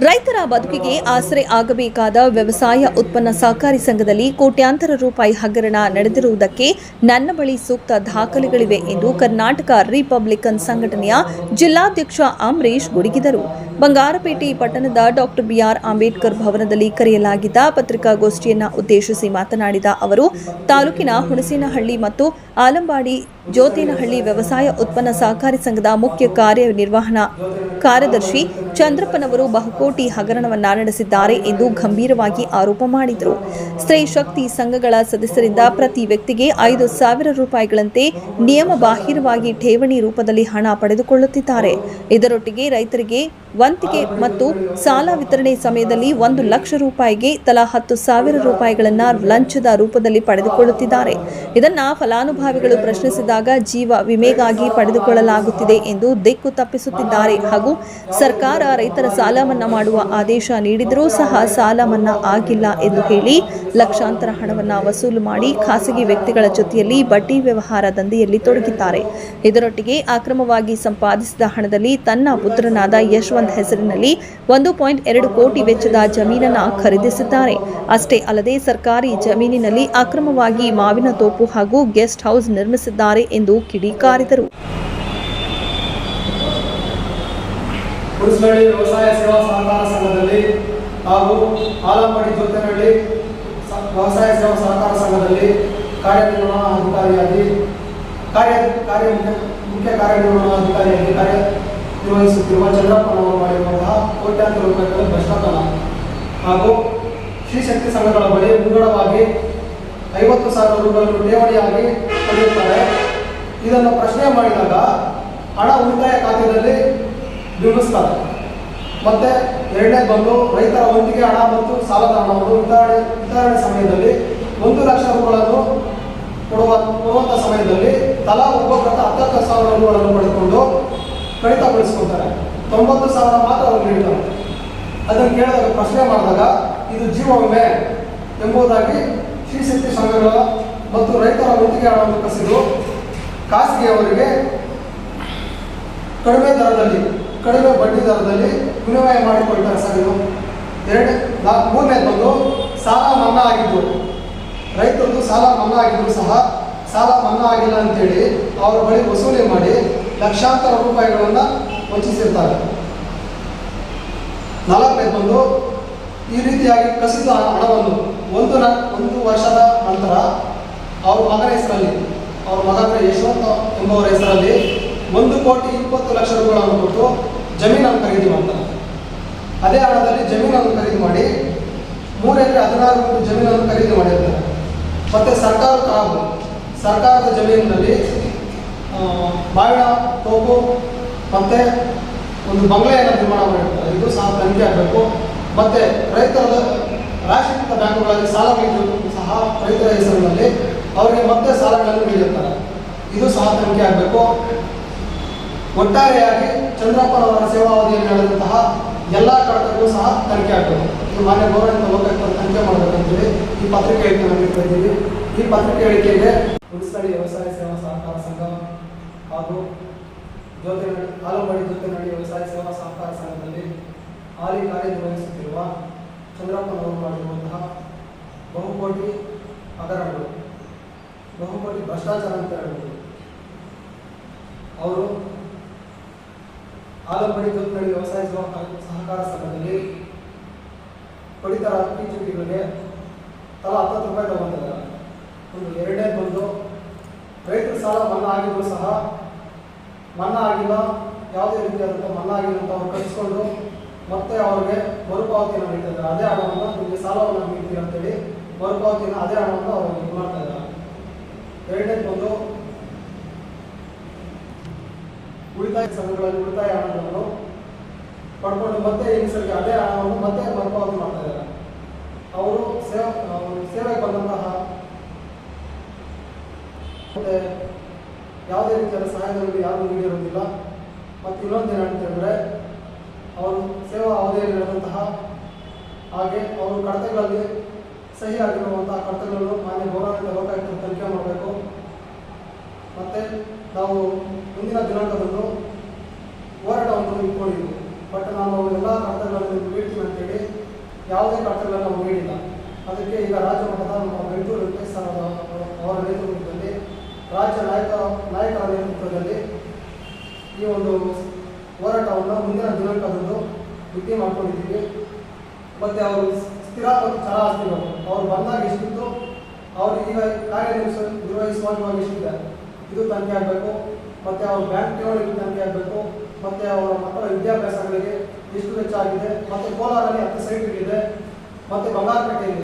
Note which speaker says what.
Speaker 1: ರೈತರ ಬದುಕಿಗೆ ಆಸರೆ ಆಗಬೇಕಾದ ವ್ಯವಸಾಯ ಉತ್ಪನ್ನ ಸಹಕಾರಿ ಸಂಘದಲ್ಲಿ ಕೋಟ್ಯಾಂತರ ರೂಪಾಯಿ ಹಗರಣ ನಡೆದಿರುವುದಕ್ಕೆ ನನ್ನ ಬಳಿ ಸೂಕ್ತ ದಾಖಲೆಗಳಿವೆ ಎಂದು ಕರ್ನಾಟಕ ರಿಪಬ್ಲಿಕನ್ ಸಂಘಟನೆಯ ಜಿಲ್ಲಾಧ್ಯಕ್ಷ ಅಂಬರೀಶ್ ಗುಡುಗಿದರು. ಬಂಗಾರಪೇಟೆ ಪಟ್ಟಣದ ಡಾಕ್ಟರ್ ಬಿಆರ್ ಅಂಬೇಡ್ಕರ್ ಭವನದಲ್ಲಿ ಕರೆಯಲಾಗಿದ್ದ ಪತ್ರಿಕಾಗೋಷ್ಠಿಯನ್ನು ಉದ್ದೇಶಿಸಿ ಮಾತನಾಡಿದ ಅವರು, ತಾಲೂಕಿನ ಹುಣಸೇನಹಳ್ಳಿ ಮತ್ತು ಆಲಂಬಾಡಿ ಜೋತೇನಹಳ್ಳಿ ವ್ಯವಸಾಯ ಉತ್ಪನ್ನ ಸಹಕಾರಿ ಸಂಘದ ಮುಖ್ಯ ಕಾರ್ಯನಿರ್ವಹಣಾ ಕಾರ್ಯದರ್ಶಿ ಚಂದ್ರಪ್ಪನವರು ಬಹುಕೋಟಿ ಹಗರಣವನ್ನ ನಡೆಸಿದ್ದಾರೆ ಎಂದು ಗಂಭೀರವಾಗಿ ಆರೋಪ ಮಾಡಿದರು. ಸ್ತ್ರೀ ಶಕ್ತಿ ಸಂಘಗಳ ಸದಸ್ಯರಿಂದ ಪ್ರತಿ ವ್ಯಕ್ತಿಗೆ 5,000 ರೂಪಾಯಿಗಳಂತೆ ನಿಯಮ ಬಾಹಿರವಾಗಿ ಠೇವಣಿ ರೂಪದಲ್ಲಿ ಹಣ ಪಡೆದುಕೊಳ್ಳುತ್ತಿದ್ದಾರೆ. ಇದರೊಟ್ಟಿಗೆ ರೈತರಿಗೆ ವಂತಿಗೆ ಮತ್ತು ಸಾಲ ವಿತರಣೆ ಸಮಯದಲ್ಲಿ 1 ಲಕ್ಷ ರೂಪಾಯಿಗೆ ತಲಾ 10,000 ರೂಪಾಯಿಗಳನ್ನು ಲಂಚದ ರೂಪದಲ್ಲಿ ಪಡೆದುಕೊಳ್ಳುತ್ತಿದ್ದಾರೆ. ಇದನ್ನ ಫಲಾನುಭವಿಗಳು ಪ್ರಶ್ನಿಸಿದಾಗ ಜೀವ ವಿಮೆಗಾಗಿ ಪಡೆದುಕೊಳ್ಳಲಾಗುತ್ತಿದೆ ಎಂದು ದಿಕ್ಕು ತಪ್ಪಿಸುತ್ತಿದ್ದಾರೆ ಹಾಗೂ ಸರ್ಕಾರ ರೈತರ ಸಾಲ ಮನ್ನಾ ಮಾಡುವ ಆದೇಶ ನೀಡಿದರೂ ಸಹ ಸಾಲ ಮನ್ನಾ ಆಗಿಲ್ಲ ಎಂದು ಹೇಳಿ ಲಕ್ಷಾಂತರ ಹಣವನ್ನು ವಸೂಲು ಮಾಡಿ ಖಾಸಗಿ ವ್ಯಕ್ತಿಗಳ ಜೊತೆಯಲ್ಲಿ ಬಡ್ಡಿ ವ್ಯವಹಾರ ದಂಧೆಯಲ್ಲಿ ತೊಡಗಿದ್ದಾರೆ. ಇದರೊಟ್ಟಿಗೆ ಅಕ್ರಮವಾಗಿ ಸಂಪಾದಿಸಿದ ಹಣದಲ್ಲಿ ತನ್ನ ಪುತ್ರನಾದ ಯಶವಂತ್ ಹೆಸರಿನಲ್ಲಿ 1.2 ಕೋಟಿ ವೆಚ್ಚದ ಜಮೀನನ್ನು ಖರೀದಿಸಿದ್ದಾರೆ. ಅಷ್ಟೇ ಅಲ್ಲದೆ ಸರ್ಕಾರಿ ಜಮೀನಿನಲ್ಲಿ ಅಕ್ರಮವಾಗಿ ಮಾವಿನ ತೋಪು ಹಾಗೂ ಗೆಸ್ಟ್ ಹೌಸ್ ನಿರ್ಮಿಸಿದ್ದಾರೆ ಎಂದು ಕಿಡಿಕಾರಿದರು.
Speaker 2: ಹುಣಸನಹಳ್ಳಿ ವ್ಯವಸಾಯ ಸೇವಾ ಸಹಕಾರ ಸಂಘದಲ್ಲಿ ಹಾಗೂ ಆಲಂಬಾಡಿ ಜೋತೇನಹಳ್ಳಿ ವ್ಯವಸಾಯ ಸೇವಾ ಸಹಕಾರ ಸಂಘದಲ್ಲಿ ಕಾರ್ಯನಿರ್ವಹಣಾಧಿಕಾರಿಯಾಗಿ ಮುಖ್ಯ ಕಾರ್ಯನಿರ್ವಹಣಾಧಿಕಾರಿಯಾಗಿ ಕಾರ್ಯನಿರ್ವಹಿಸುತ್ತಿರುವ ಚಂದ್ರಪ್ಪನವರು ಮಾಡಿರುವಂತಹ ಕೋಟ್ಯಾಂತರ ರೂಪಾಯಿಗಳ ಭ್ರಷ್ಟಾಚಾರ ಹಾಗೂ ಶ್ರೀಶಕ್ತಿ ಸಂಘಗಳ ಬಳಿ ಮುಂಗಡವಾಗಿ 50,000 ರೂಪಾಯಿಗಳನ್ನು ಠೇವಣಿಯಾಗಿ ಪಡೆಯುತ್ತಾರೆ. ಇದನ್ನು ಪ್ರಶ್ನೆ ಮಾಡಿದಾಗ ಹಣ ಉಳಿತಾಯ ಖಾತೆಯಲ್ಲಿ ಬಿಂಬಿಸ್ತಾರೆ. ಮತ್ತೆ ಎರಡನೇ ಬಂದು ರೈತರ ವಂತಿಗೆ ಹಣ ಮತ್ತು ಸಾಲದ ಹಣವನ್ನು ವಿತರಣೆ ಸಮಯದಲ್ಲಿ 1 ಲಕ್ಷ ರೂಪಾಯಿಗಳನ್ನು ಕೊಡುವಂಥ ಸಮಯದಲ್ಲಿ ತಲಾ ಒಬ್ಬೊಬ್ಬರ 10,000 ರೂಪಾಯಿಗಳನ್ನು ಪಡೆದುಕೊಂಡು ಕಡಿತಗೊಳಿಸ್ಕೊಳ್ತಾರೆ. 90,000 ಮಾತ್ರ ಅವರು ನೀಡ್ತಾರೆ. ಅದನ್ನು ಕೇಳಿದಾಗ ಪ್ರಶ್ನೆ ಮಾಡಿದಾಗ ಇದು ಜೀವ ವಿಮೆ ಎಂಬುದಾಗಿ ಶ್ರೀಶಕ್ತಿ ಸಂಘಗಳ ಮತ್ತು ರೈತರ ವಂತಿಗೆ ಹಣವನ್ನು ಕಸಿದು ಖಾಸಗಿಯವರಿಗೆ ಕಡಿಮೆ ಬಡ್ಡಿ ದರದಲ್ಲಿ ವಿನಿಮಯ ಮಾಡಿಕೊಳ್ತಾರೆ ಸರ್. ಇದು ಮೂರನೇ ಬಂದು ಸಾಲ ಮನ್ನಾ ಆಗಿದ್ದು, ರೈತರದ್ದು ಸಾಲ ಮನ್ನಾ ಆಗಿದ್ರು ಸಹ ಸಾಲ ಮನ್ನಾ ಆಗಿಲ್ಲ ಅಂತೇಳಿ ಅವರ ಬಳಿ ವಸೂಲಿ ಮಾಡಿ ಲಕ್ಷಾಂತರ ರೂಪಾಯಿಗಳನ್ನು ವಂಚಿಸಿರ್ತಾರೆ. 4ನೇ ಬಂದು ಈ ರೀತಿಯಾಗಿ ಕಸಿದ ಹಣವನ್ನು ಒಂದು ವರ್ಷದ ನಂತರ ಅವ್ರ ಮಗನ ಹೆಸರಲ್ಲಿ ಅವ್ರ ಮಗ ಯಶವಂತ ಎಂಬುವರ ಹೆಸರಲ್ಲಿ 1,20,00,000 ರೂಪಾಯಿಗಳನ್ನು ಕೊಟ್ಟು ಜಮೀನನ್ನು ಖರೀದಿ ಮಾಡ್ತಾರೆ. ಅದೇ ಹಣದಲ್ಲಿ ಜಮೀನನ್ನು ಖರೀದಿ ಮಾಡಿ 3 ಎಕರೆ 16 ಗುಂಟೆ ಜಮೀನನ್ನು ಖರೀದಿ ಮಾಡಿರ್ತಾರೆ. ಮತ್ತು ಸರ್ಕಾರದ ಜಮೀನಿನಲ್ಲಿ ಮಾವಿನ ತೋಪು ಮತ್ತು ಒಂದು ಬಂಗ್ಲೆಯನ್ನು ನಿರ್ಮಾಣ ಮಾಡಿರ್ತಾರೆ. ಇದು ಸಹ ತನಿಖೆ ಆಗಬೇಕು. ಮತ್ತು ರೈತರ ರಾಷ್ಟ್ರೀಕೃತ ಬ್ಯಾಂಕುಗಳಲ್ಲಿ ಸಾಲಗಳಿದ್ದು ಸಹ ರೈತರ ಹೆಸರಿನಲ್ಲಿ ಅವರಿಗೆ ಮತ್ತೆ ಸಾಲಗಳನ್ನು ನೀಡಿರ್ತಾರೆ. ಇದು ಸಹ ತನಿಖೆ ಆಗಬೇಕು. ಒಟ್ಟಾರೆಯಾಗಿ ಚಂದ್ರಪ್ಪನವರ ಸೇವಾವಧಿಯಲ್ಲಿ ನಡೆದಂತಹ ಎಲ್ಲ ಕಡತಗಳು ಸಹ ತನಿಖೆ ಆಗಬೇಕು. ಇದು ಮಾನ್ಯ ಗೌರವಿತ ಲೋಕಾಯುಕ್ತರು ತನಿಖೆ ಮಾಡಬೇಕಂತೇಳಿ ಈ ಪತ್ರಿಕೆ ಹೇಳಿಕೆಯನ್ನು ನೀಡ್ತಿದ್ದೀವಿ. ಈ ಪತ್ರಿಕೆ ಹೇಳಿಕೆಗೆ ಹುಣಸನಹಳ್ಳಿ ವ್ಯವಸಾಯ ಸೇವಾ ಸಹಕಾರ ಸಂಘ ಹಾಗೂ ಆಲಂಬಾಡಿ ಜೋತೇನಹಳ್ಳಿ ವ್ಯವಸಾಯ ಸೇವಾ ಸಹಕಾರ ಸಂಘದಲ್ಲಿ ಹಾಲಿ ಕಾರ್ಯನಿರ್ವಹಿಸುತ್ತಿರುವ ಚಂದ್ರಪ್ಪನವರು ಮಾಡಿರುವಂತಹ ಬಹುಕೋಟಿ ಹಗರಣಗಳು, ಬಹುಕೋಟಿ ಭ್ರಷ್ಟಾಚಾರ ಅಂತ ಹೇಳ್ಬೋದು. ಅವರು ಆಲಂಬಾಡಿ ಜೋತೇನಹಳ್ಳಿ ವ್ಯವಸಾಯ ಸಹಕಾರ ಸಂಘದಲ್ಲಿ ಪಡಿತರ ಅಕ್ಕಿ ಚೀಟಿಗಳಿಗೆ ತಲಾ 10 ರೂಪಾಯಿ ತಗೊಂಡಿದ್ದಾರೆ. ಎರಡನೇ ಬಂದು ರೈತರ ಸಾಲ ಮನ್ನಾ ಆಗಿದ್ರು ಸಹ ಮನ್ನಾ ಆಗಿಲ್ಲ, ಯಾವುದೇ ರೀತಿಯಾದಂಥ ಮನ್ನಾ ಆಗಿಲ್ಲ ಅಂತ ಅವ್ರು ಕಳಿಸ್ಕೊಂಡು ಮತ್ತೆ ಅವ್ರಿಗೆ ಮರುಪಾವತಿಯನ್ನು ನೀಡ್ತಿದ್ದಾರೆ. ಅದೇ ಹಣವನ್ನು ನಿಮಗೆ ಸಾಲವನ್ನು ನೀಡ್ತೀವಿ ಅಂತೇಳಿ ಮರುಪಾವತಿಯನ್ನು ಅದೇ ಹಣವನ್ನು ಅವರು ಇದು ಮಾಡ್ತಾ ಇದ್ದಾರೆ. ಎರಡನೇ ಬಂದು ಉಳಿತಾಯ ಸಂಘಗಳಲ್ಲಿ ಉಳಿತಾಯ ಹಣವನ್ನು ಪಡ್ಕೊಂಡು ಮತ್ತೆ ಹೆಂಗಸರಿಗೆ ಅದೇ ಹಣವನ್ನು ಮತ್ತೆ ಮರುಪಾವತಿ ಮಾಡ್ತಾ ಇದ್ದಾರೆ. ಅವರು ಸೇವೆಗೆ ಬಂದಂತಹ ಮತ್ತೆ ಯಾವುದೇ ರೀತಿಯಾದ ಸಹಾಯಧನಗಳು ಯಾರು ನೀಡಿರುವುದಿಲ್ಲ. ಮತ್ತು ಇನ್ನೊಂದೇನು ಅಂತ ಹೇಳಿದ್ರೆ ಅವರು ಸೇವಾ ಅವಧಿಯಲ್ಲಿ ನಡೆದಂತಹ ಹಾಗೆ ಅವರು ಕಡತಗಳಲ್ಲಿ ಸಹಿ ಆಗಿರುವಂತಹ ಕಡತಗಳನ್ನು ಮಾನ್ಯ ಗೌರವಿತ ಲೋಕಾಯುಕ್ತರು ತನಿಖೆ ಮಾಡಬೇಕು. ಮತ್ತು ನಾವು ಮುಂದಿನ ದಿನಾಂಕದಂದು ಹೋರಾಟವನ್ನು ಇಟ್ಕೊಂಡಿದ್ದೀವಿ. ಬಟ್ ನಾನು ಎಲ್ಲ ಕಡತಗಳನ್ನು ನೀಡ್ತೀನಿ ಅಂತೇಳಿ ಯಾವುದೇ ಕಡತಗಳನ್ನು ನಾವು ನೀಡಿಲ್ಲ. ಅದಕ್ಕೆ ಈಗ ರಾಜ್ಯ ಮಟ್ಟದ ನಮ್ಮ ಬೆಂಗಳೂರು ವೆಂಕಟೇಶ್ ಅವರ ನೇತೃತ್ವದಲ್ಲಿ ರಾಜ್ಯ ನಾಯಕರ ನೇತೃತ್ವದಲ್ಲಿ ಈ ಒಂದು ಹೋರಾಟವನ್ನು ಮುಂದಿನ ದಿನಾಂಕದಂದು ನಿಗದಿ ಮಾಡ್ಕೊಂಡಿದ್ದೀವಿ. ಮತ್ತು ಅವರು ಸ್ಥಿರ ಮತ್ತು ಚರ ಆಸ್ತಿಗಳು ಅವರು ಬಂದಾಗ ಎಷ್ಟಿತ್ತು, ಅವರು ಈಗ ನಿರ್ವಹಿಸುವಾಗ ಎಷ್ಟಿದೆ ಇದು ತನಿಖೆ ಆಗಬೇಕು. ಮತ್ತು ಅವ್ರ ಬ್ಯಾಂಕ್ ಠೇವಣಿಗೆ ತನಿಖೆ ಆಗಬೇಕು. ಮತ್ತು ಅವರ ಮಕ್ಕಳ ವಿದ್ಯಾಭ್ಯಾಸಗಳಿಗೆ ಎಷ್ಟು ವೆಚ್ಚ ಆಗಿದೆ, ಮತ್ತು ಕೋಲಾರಲ್ಲಿ 10 ಸೈಟ್ಗಳಿದೆ, ಮತ್ತು ಬಂಗಾರಪೇಟೆಯಲ್ಲಿ